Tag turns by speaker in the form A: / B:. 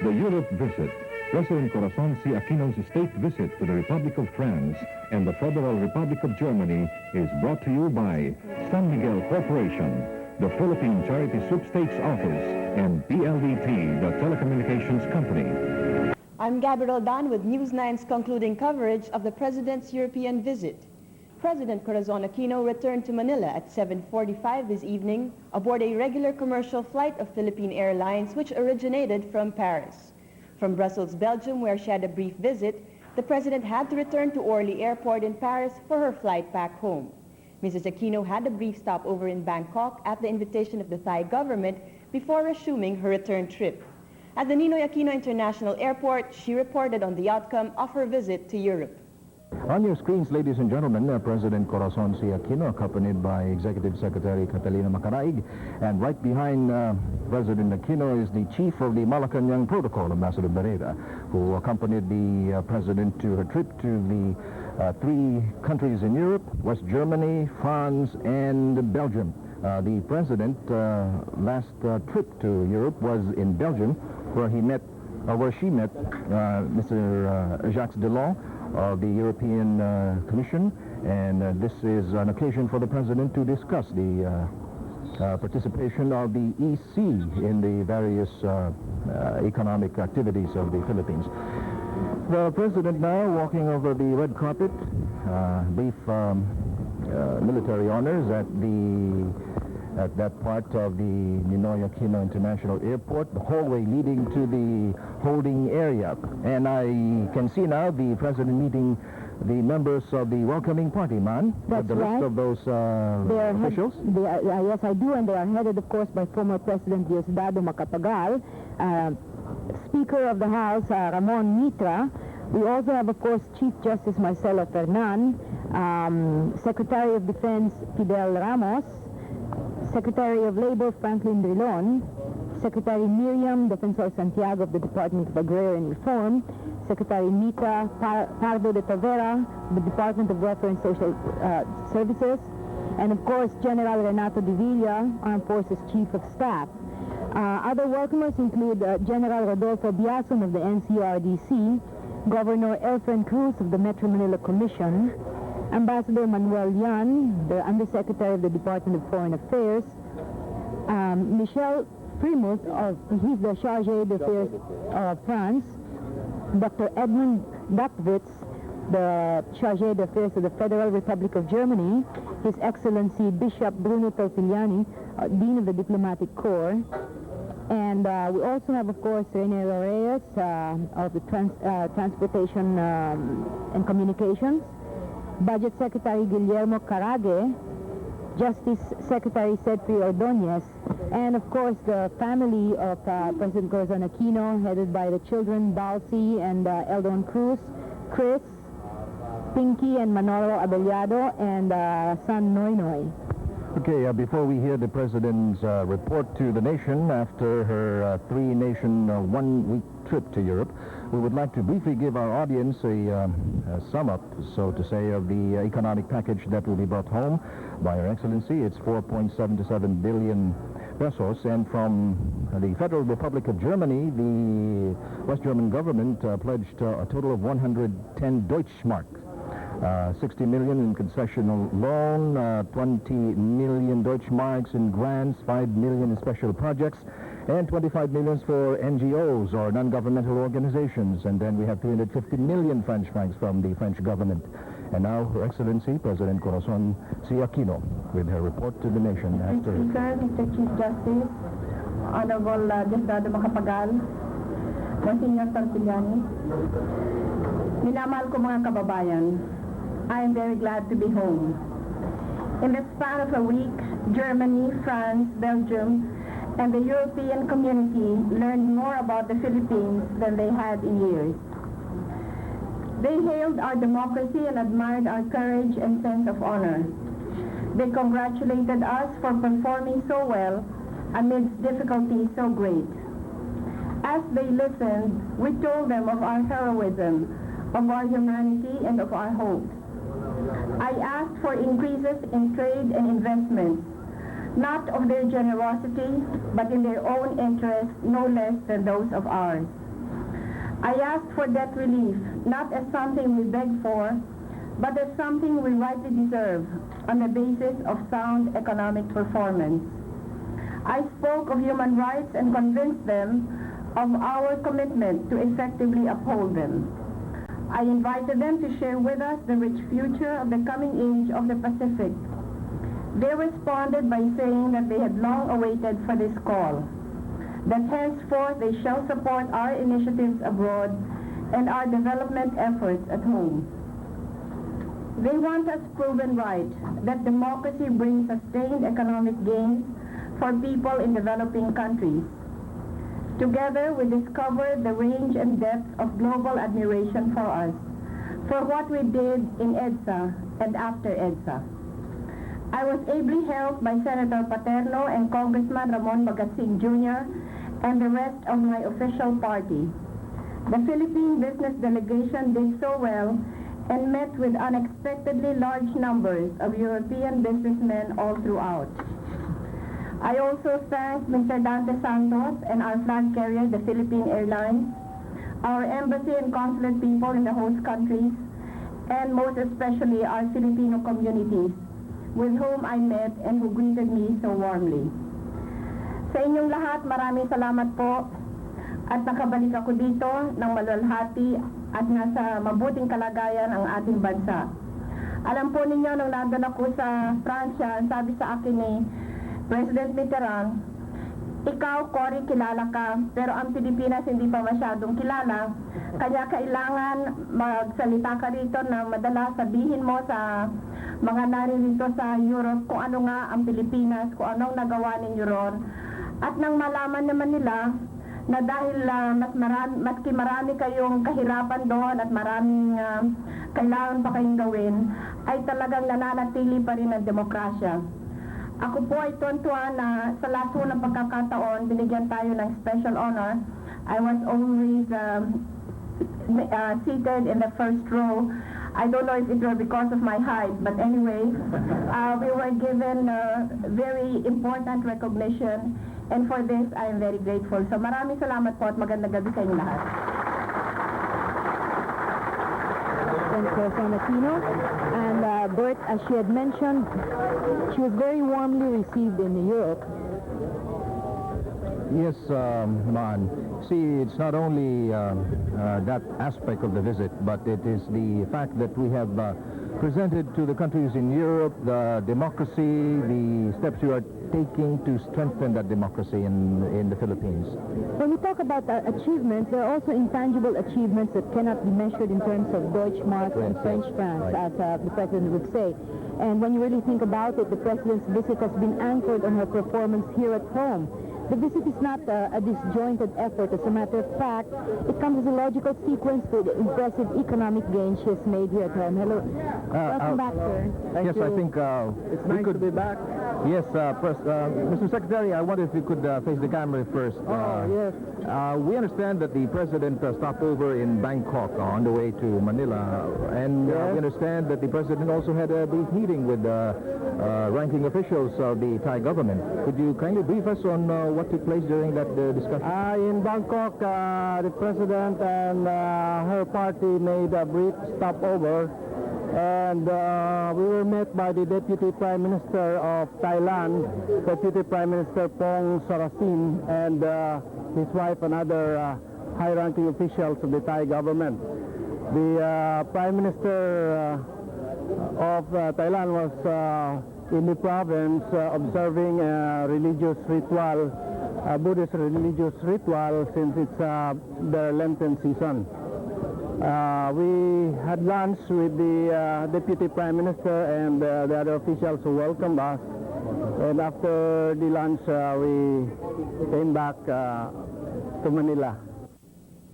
A: The Europe visit. President Corazon Aquino's state visit to the Republic of France and the Federal Republic of Germany is brought to you by San Miguel Corporation, the Philippine Charity Sweepstakes Office, and PLDT, the telecommunications company.
B: I'm Gabrielle Dan with News 9's concluding coverage of the President's European visit. President Corazon Aquino returned to Manila at 7:45 this evening aboard a regular commercial flight of Philippine Airlines, which originated from Paris. From Brussels, Belgium, where she had a brief visit, the President had to return to Orly Airport in Paris for her flight back home. Mrs. Aquino had a brief stopover in Bangkok at the invitation of the Thai government before resuming her return trip. At the Ninoy Aquino International Airport, she reported on the outcome of her visit to Europe.
C: On your screens, ladies and gentlemen, President Corazon Aquino, accompanied by Executive Secretary Catalina Macaraig, and right behind President Aquino is the chief of the Malacanang Protocol, Ambassador Barrera, who accompanied the President to her trip to the three countries in Europe, West Germany, France, and Belgium. The President last trip to Europe was in Belgium, where she met Mr. Jacques Delors of the European Commission, and this is an occasion for the President to discuss the participation of the EC in the various economic activities of the Philippines. The President now walking over the red carpet, brief military honors at that part of the Ninoy Aquino International Airport, the hallway leading to the holding area. And I can see now the President meeting the members of the welcoming party, man.
D: That's
C: the
D: right.
C: rest of those officials.
D: Yes, I do, and they are headed, of course, by former President Diosdado Macapagal, Speaker of the House, Ramon Mitra. We also have, of course, Chief Justice Marcelo Fernan, Secretary of Defense Fidel Ramos, Secretary of Labor Franklin Drilon, Secretary Miriam Defensor Santiago of the Department of Agrarian Reform, Secretary Mita Pardo de Tavera, the Department of Welfare and Social Services, and of course General Renato de Villa, Armed Forces Chief of Staff. Other welcomers include General Rodolfo Biason of the NCRDC, Governor Elfren Cruz of the Metro Manila Commission, Ambassador Manuel Yan, the Undersecretary of the Department of Foreign Affairs, Michel Primus, he's the Chargé d'Affaires of France, Dr. Edmund Dapwitz, the Chargé d'Affaires of the Federal Republic of Germany, His Excellency Bishop Bruno Tortiliani, Dean of the Diplomatic Corps, and we also have, of course, Rene Reyes of the Transportation and Communications, Budget Secretary Guillermo Carage, Justice Secretary Cedri Ordonez, and of course the family of President Corazon Aquino, headed by the children Balsi and Eldon Cruz, Chris, Pinky and Manolo Abellado, and son Noynoy.
C: Okay, before we hear the President's report to the nation after her three-nation, one-week trip to Europe, we would like to briefly give our audience a sum-up, so to say, of the economic package that will be brought home by Her Excellency. It's 4.77 billion pesos, and from the Federal Republic of Germany, the West German government pledged a total of 110 Deutschmark. 60 million in concessional loan, 20 million Deutschmarks in grants, 5 million in special projects, and 25 million for NGOs or non-governmental organizations. And then we have 350 million French francs from the French government. And now, Her Excellency, President Corazon Aquino, with her report to the nation after...
E: Mr. Speaker, Mr. Chief Justice, Honorable Diosdado Macapagal, Monsignor Tortiliani, minamahal ko mga kababayan, I am very glad to be home. In the span of a week, Germany, France, Belgium, and the European community learned more about the Philippines than they had in years. They hailed our democracy and admired our courage and sense of honor. They congratulated us for performing so well amidst difficulties so great. As they listened, we told them of our heroism, of our humanity, and of our hope. I asked for increases in trade and investments, not of their generosity, but in their own interest, no less than those of ours. I asked for debt relief, not as something we beg for, but as something we rightly deserve on the basis of sound economic performance. I spoke of human rights and convinced them of our commitment to effectively uphold them. I invited them to share with us the rich future of the coming age of the Pacific. They responded by saying that they had long awaited for this call, that henceforth they shall support our initiatives abroad and our development efforts at home. They want us proven right that democracy brings sustained economic gains for people in developing countries. Together, we discovered the range and depth of global admiration for us, for what we did in EDSA and after EDSA. I was ably helped by Senator Paterno and Congressman Ramon Magasig Jr. and the rest of my official party. The Philippine business delegation did so well and met with unexpectedly large numbers of European businessmen all throughout. I also thank Mr. Dante Santos and our flag carrier, the Philippine Airlines, our embassy and consulate people in the host countries, and most especially our Filipino communities, with whom I met and who greeted me so warmly. Sa inyong lahat, maraming salamat po at nakabalik ako dito ng maluwalhati at nasa mabuting kalagayan ang ating bansa. Alam po ninyo, nung nandun ako sa Pransya, sabi sa akin ni President Mitterrand, ikaw, Cory, kilala ka, pero ang Pilipinas hindi pa masyadong kilala, kaya kailangan magsalita ka rito na madalas sabihin mo sa mga naririto sa Europe kung ano nga ang Pilipinas, kung anong nagawa ninyo ron. At nang malaman naman nila na dahil maski marami kayong kahirapan doon at maraming kailangan pa kayong gawin, ay talagang nananatili pa rin ang demokrasya. Ako po ay tuwan-tuwa na sa lahat ng pagkakataon, binigyan tayo ng special honor. I was always seated in the first row. I don't know if it was because of my height, but anyway, we were given very important recognition, and for this, I am very grateful. So maraming salamat po at magandang gabi sa inyo lahat.
D: Corazon Aquino, and Bert, as she had mentioned, she was very warmly received in Europe.
C: Yes, Man. See, it's not only that aspect of the visit, but it is the fact that we have presented to the countries in Europe the democracy, the steps you are taking to strengthen that democracy in the Philippines.
D: When we talk about achievements, there are also intangible achievements that cannot be measured in terms of Deutschmark and French francs,
C: right,
D: as the President would say. And when you really think about it, the President's visit has been anchored on her performance here at home. The visit is not a disjointed effort. As a matter of fact, it comes as a logical sequence to the impressive economic gains she has made here at home. Hello. Welcome back, sir.
C: Yes, I think
F: It's nice to be back.
C: Yes, Mr. Secretary, I wonder if you could face the camera first.
F: Yes.
C: We understand that the President stopped over in Bangkok on the way to Manila, and
F: Yes.
C: we understand that the President also had a brief meeting with ranking officials of the Thai government. Could you kindly brief us on what took place during that discussion?
F: In Bangkok, the President and her party made a brief stopover, and we were met by the Deputy Prime Minister of Thailand, Deputy Prime Minister Pong Sarasin, and his wife and other high-ranking officials of the Thai government. The Prime Minister of Thailand was in the province observing a religious ritual, a Buddhist religious ritual, since it's the Lenten season. We had lunch with the Deputy Prime Minister and the other officials who welcomed us, and after the lunch we came back to Manila.